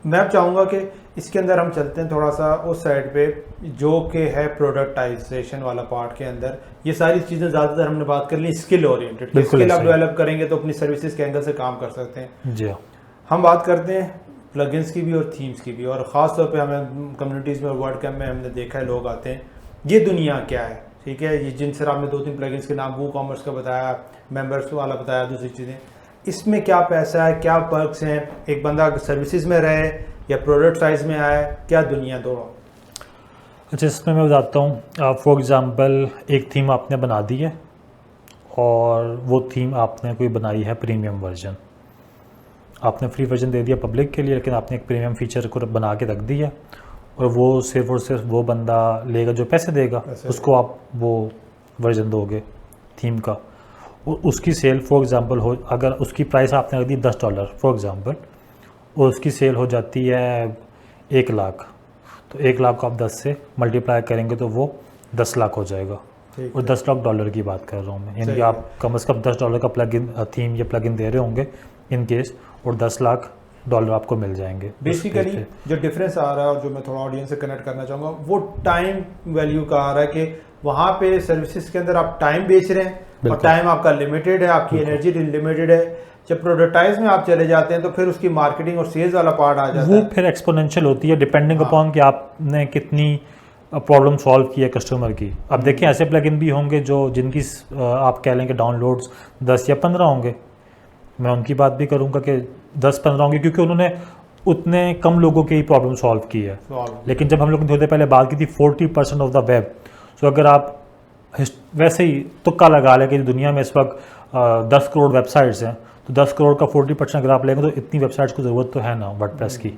मैं चाहूँगा कि इसके अंदर हम चलते हैं थोड़ा सा उस साइड पे जो कि है प्रोडक्टाइजेशन वाला पार्ट के अंदर। ये सारी चीज़ें ज़्यादातर हमने बात कर ली स्किल ओरिएंटेड, स्किल आप डेवलप करेंगे तो अपनी सर्विसेज के एंगल से काम कर सकते हैं। जी हम बात करते हैं प्लगइन्स की भी और थीम्स की भी, और ख़ास तौर पे हमें कम्युनिटीज़ में और वर्ड कैम्प में हमने देखा है लोग आते हैं, ये दुनिया क्या है, ठीक है, ये जिनसे आपने 2-3 प्लगइन्स के नाम वो कॉमर्स का बताया, मेंबर्स वाला बताया, दूसरी चीज़ें, इसमें क्या पैसा है, क्या पर्क्स हैं, एक बंदा सर्विसेज में रहे या प्रोडक्ट साइज में आए, क्या दुनिया दोनों। अच्छा, इसमें मैं बताता हूँ। फॉर एग्ज़ाम्पल एक थीम आपने बना दी है और वो थीम आपने कोई बनाई है प्रीमियम वर्जन, आपने फ्री वर्जन दे दिया पब्लिक के लिए, लेकिन आपने एक प्रीमियम फीचर को बना के रख दिया और वो सिर्फ और सिर्फ वो बंदा लेगा जो पैसे देगा, उसको आप वो वर्जन दोगे थीम का। उसकी सेल फॉर एग्ज़ाम्पल हो, अगर उसकी प्राइस आपने रख दी $10 फॉर एग्ज़ाम्पल, और उसकी सेल हो जाती है 1 लाख, तो 1 लाख को आप 10 से मल्टीप्लाई करेंगे तो वो 10 लाख हो जाएगा। और $10 लाख की बात कर रहा हूँ मैं, यानी कि आप कम से कम $10 का प्लगइन थीम या प्लगइन दे रहे होंगे इन केस, और $10 लाख आपको मिल जाएंगे। बेसिकली जो डिफरेंस आ रहा है और जो मैं थोड़ा ऑडियंस से कनेक्ट करना चाहूँगा, वो टाइम वैल्यू का आ रहा है कि वहाँ पे सर्विसेज के अंदर आप टाइम बेच रहे हैं और टाइम आपका लिमिटेड है, आपकी एनर्जी लिमिटेड है। जब प्रोडक्टाइज में आप चले जाते हैं तो फिर उसकी मार्केटिंग और सेल्स वाला पार्ट आ जाता है, वो फिर एक्सपोनेंशियल होती है डिपेंडिंग अपॉन कि आपने कितनी प्रॉब्लम सॉल्व की है कस्टमर की। अब देखिए ऐसे प्लगइन भी होंगे जो जिनकी आप कह लेंगे डाउनलोड्स 10 या 15 होंगे, मैं उनकी बात भी करूंगा कि 10-15 होंगे क्योंकि उन्होंने उतने कम लोगों की ही प्रॉब्लम सॉल्व की है। लेकिन जब हम लोग ने थोड़ी देर पहले बात की थी 40% ऑफ द वेब, तो अगर आप वैसे ही तुक्का लगा लें कि दुनिया में इस वक्त 10 करोड़ वेबसाइट्स हैं, तो 10 करोड़ का 40% अगर आप लेंगे तो इतनी वेबसाइट्स को ज़रूरत तो है ना वर्डप्रेस की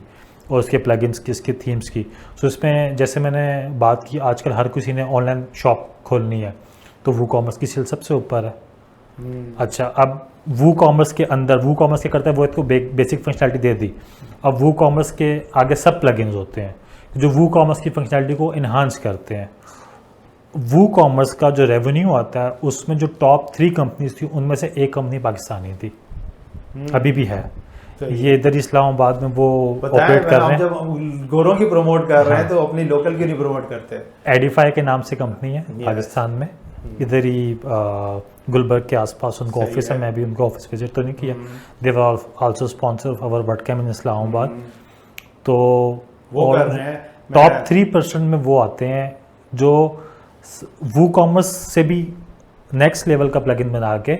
और उसके प्लगइन्स की, इसकी थीम्स की। सो इसमें जैसे मैंने बात की, आजकल हर किसी ने ऑनलाइन शॉप खोलनी है, तो वो कॉमर्स की सेल सबसे ऊपर है। अच्छा, अब वो कॉमर्स के अंदर वो कॉमर्स के करता है, वो इसको बेसिक फंक्शनैलिटी दे दी। अब वो कॉमर्स के आगे सब प्लगइन्स होते हैं जो वो कॉमर्स की फंक्शनैलिटी को इन्हांस करते हैं। वो कॉमर्स का जो रेवेन्यू आता है उसमें जो टॉप 3 कंपनीज थी उनमें से एक कंपनी पाकिस्तानी थी, अभी भी है। ये इधर इस्लामाबाद में वो ऑपरेट कर रहे हैं। जब गोरों की प्रमोट कर रहे हैं तो अपनी लोकल की नहीं प्रमोट करते हैं। एडिफाई के नाम से कंपनी है पाकिस्तान में, इधर ही गुलबर्ग के आसपास उनका ऑफिस है। मैं भी उनका ऑफिस विजिट तो नहीं किया। They were also sponsor of our WordCamp in Islamabad. तो वो कर रहे हैं, टॉप 3% में वो आते हैं जो वो कॉमर्स से भी नेक्स्ट लेवल का प्लगइन बना के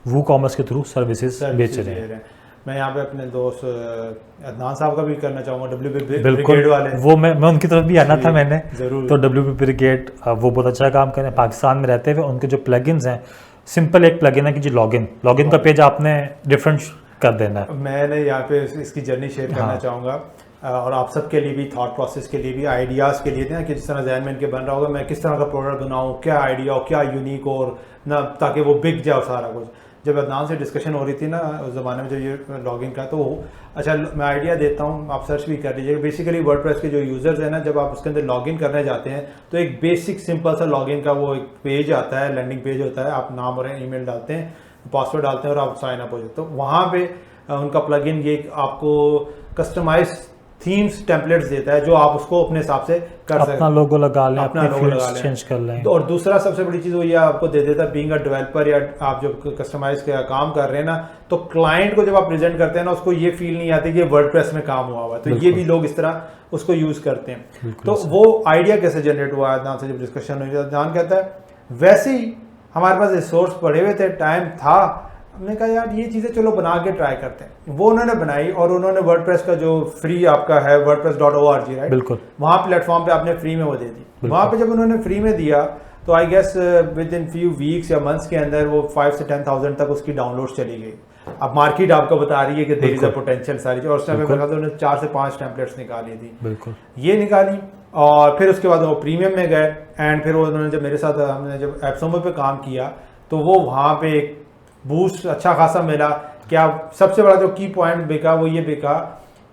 वो कॉमर्स के थ्रू सर्विसेज बेच रहे हैं। मैं यहाँ पे अपने दोस्त अदनान साहब का भी करना चाहूँगा, WP बिल्कुल वाले, वो मैं उनकी तरफ भी आना था मैंने जरूर। तो WP ब्रिगेड वो बहुत अच्छा काम कर रहे हैं पाकिस्तान में रहते हुए। उनके जो प्लगइन्स हैं, सिंपल एक प्लगइन है कि जी लॉगिन का पेज आपने डिफरेंट कर देना है। मैंने यहाँ पे इसकी जर्नी शेयर करना चाहूँगा और आप सबके लिए भी, थॉट प्रोसेस के लिए भी, आइडियाज़ के लिए ना, कि जिस तरह जहन में इनके बन रहा होगा मैं किस तरह का प्रोडक्ट बनाऊँ, क्या आइडिया हो, क्या यूनिक और ना, ताकि वो बिक जाए सारा कुछ। जब अदनान से डिस्कशन हो रही थी ना उस ज़माने में जब ये लॉगिन का, तो अच्छा मैं आइडिया देता हूँ, आप सर्च भी कर लीजिएगा। बेसिकली वर्डप्रेस के जो यूज़र्स हैं ना, जब आप उसके अंदर लॉगिन करने जाते हैं तो एक बेसिक सिंपल सा लॉगिन का वो एक पेज आता है, लैंडिंग पेज होता है। आप नाम और ईमेल डालते हैं, पासवर्ड डालते हैं और आप साइन अप हो जाते हो। तो वहाँ पर उनका प्लगइन ये आपको कस्टमाइज थीम्स टेम्पलेट्स देता है जो आप उसको अपने हिसाब से कर सकते हैं, अपना लोगो लगा लें, अपना लोगो लगा लें, चेंज कर लें। और दूसरा सबसे बड़ी चीज़ वो ये आपको दे देता है, बीइंग अ डेवलपर या आप जब कस्टमाइज का काम कर रहे हैं ना, तो क्लाइंट को जब आप प्रेजेंट करते हैं ना, उसको ये फील नहीं आती कि वर्डप्रेस में काम हुआ हुआ है। तो ये भी लोग इस तरह उसको यूज़ करते हैं। तो वो आइडिया कैसे जनरेट हुआ है, अदनान से जब डिस्कशन हुई, अदनान कहता है वैसे ही हमारे पास रिसोर्स पड़े हुए थे, टाइम था, हमने कहा यार ये चीज़ें चलो बना के ट्राई करते हैं। वो उन्होंने बनाई और उन्होंने वर्डप्रेस का जो फ्री आपका है wordpress.org, राइट, बिल्कुल वहाँ प्लेटफॉर्म पे आपने फ्री में वो दे दी। वहाँ पे जब उन्होंने फ्री में दिया तो I guess within few weeks या मंथ्स के अंदर वो 5 से 10,000 तक उसकी डाउनलोड चली गई। अब मार्केट आपको बता रही है कि देयर इज अ पोटेंशियल सारी चीज़, और उस टाइम में उन्होंने 4 से 5 टेम्पलेट्स निकाली थी, बिल्कुल ये निकाली। और फिर उसके बाद वो प्रीमियम में गए एंड फिर उन्होंने जब मेरे साथ हमने जब एप्सोमो पे काम किया तो वो वहाँ पे एक बूस्ट अच्छा खासा मिला। क्या सबसे बड़ा जो की पॉइंट बिका वो ये बिका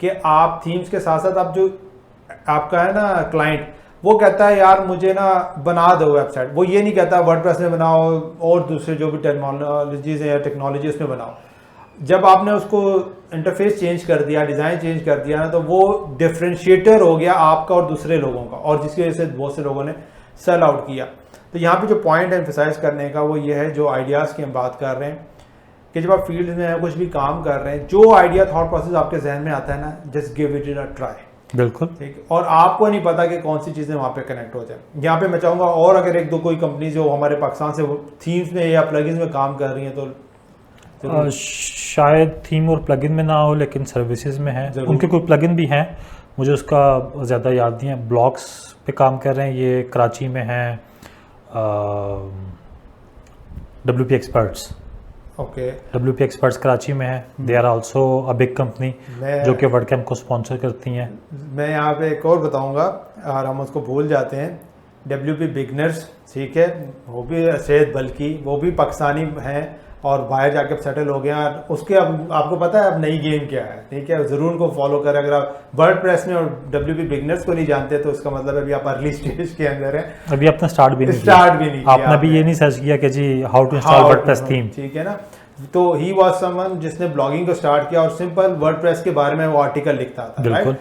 कि आप थीम्स के साथ साथ आप जो आपका है ना क्लाइंट, वो कहता है यार मुझे ना बना दो वेबसाइट, वो ये नहीं कहता वर्डप्रेस में बनाओ और दूसरे जो भी टेक्नोलॉजीज है या टेक्नोलॉजी उसमें बनाओ। जब आपने उसको इंटरफेस चेंज कर दिया, डिज़ाइन चेंज कर दिया ना, तो वो डिफरेंशिएटर हो गया आपका और दूसरे लोगों का, और जिसकी वजह से बहुत से लोगों ने सेल आउट किया। तो यहाँ पे जो पॉइंट है एम्फसाइज करने का वो ये है, जो आइडियाज़ की हम बात कर रहे हैं कि जब आप फील्ड में कुछ भी काम कर रहे हैं, जो आइडिया थॉट प्रोसेस आपके जहन में आता है ना, just give it a try. बिल्कुल ठीक, और आपको नहीं पता कि कौन सी चीज़ें वहाँ पे कनेक्ट हो जाए। यहाँ पे मैं चाहूँगा, और अगर एक दो कोई कंपनी जो हमारे पाकिस्तान से थीम्स में या प्लगइन्स में काम कर रही हैं तो शायद थीम और प्लगइन में ना हो, लेकिन सर्विसेज में है। उनके कोई प्लगइन भी हैं, मुझे उसका ज़्यादा याद नहीं है। ब्लॉक्स पे काम कर रहे हैं, ये कराची में हैं, WP experts. Okay, WP experts Karachi में है। They are also a big company जो कि वर्ड कैंप को स्पॉन्सर करती हैं। मैं यहाँ पे एक और बताऊँगा, और हम उसको भूल जाते हैं, WP बिगनर्स, ठीक है, वो भी सैयद बल्कि, वो भी पाकिस्तानी हैं और बाहर जाके सेटल हो गया। उसके अब आपको पता है अब नई गेम क्या है, ठीक है, ज़रूर उनको फॉलो करें। अगर आप वर्डप्रेस में और WP बिगनर्स को नहीं जानते तो इसका मतलब अभी आप अर्ली स्टेज के अंदर हैं, अभी आपने स्टार्ट भी नहीं किया। आपने भी ये नहीं सर्च किया कि जी how to install WordPress theme, ठीक है ना। तो ही वाज समवन जिसने ब्लॉगिंग को स्टार्ट किया और सिंपल वर्डप्रेस के बारे में वो आर्टिकल लिखता था, राइट।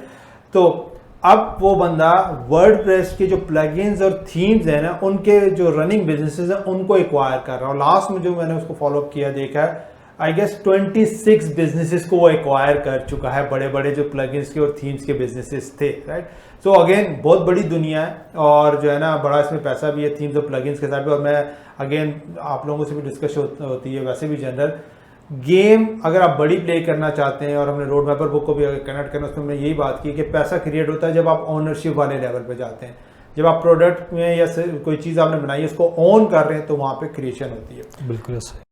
तो अब वो बंदा वर्डप्रेस के जो प्लगइन्स और थीम्स हैं ना, उनके जो रनिंग बिजनेसेस हैं उनको एक्वायर कर रहा है। और लास्ट में जो मैंने उसको फॉलो अप किया, देखा है, आई गेस 26 बिजनेसेस को वो एक्वायर कर चुका है, बड़े बड़े जो प्लगइन्स के और थीम्स के बिजनेसेस थे, राइट। सो अगेन बहुत बड़ी दुनिया है, और जो है ना बड़ा इसमें पैसा भी है थीम्स और प्लगइन्स के साथ भी। और मैं अगेन आप लोगों से भी डिस्कस होती है वैसे भी जनरल गेम, अगर आप बड़ी प्ले करना चाहते हैं, और हमने रोड मैपर बुक को भी अगर कनेक्ट करना, उसमें हमने यही बात की कि पैसा क्रिएट होता है जब आप ओनरशिप वाले लेवल पे जाते हैं। जब आप प्रोडक्ट में या कोई चीज़ आपने बनाई है उसको ओन कर रहे हैं तो वहाँ पे क्रिएशन होती है। बिल्कुल ऐसे।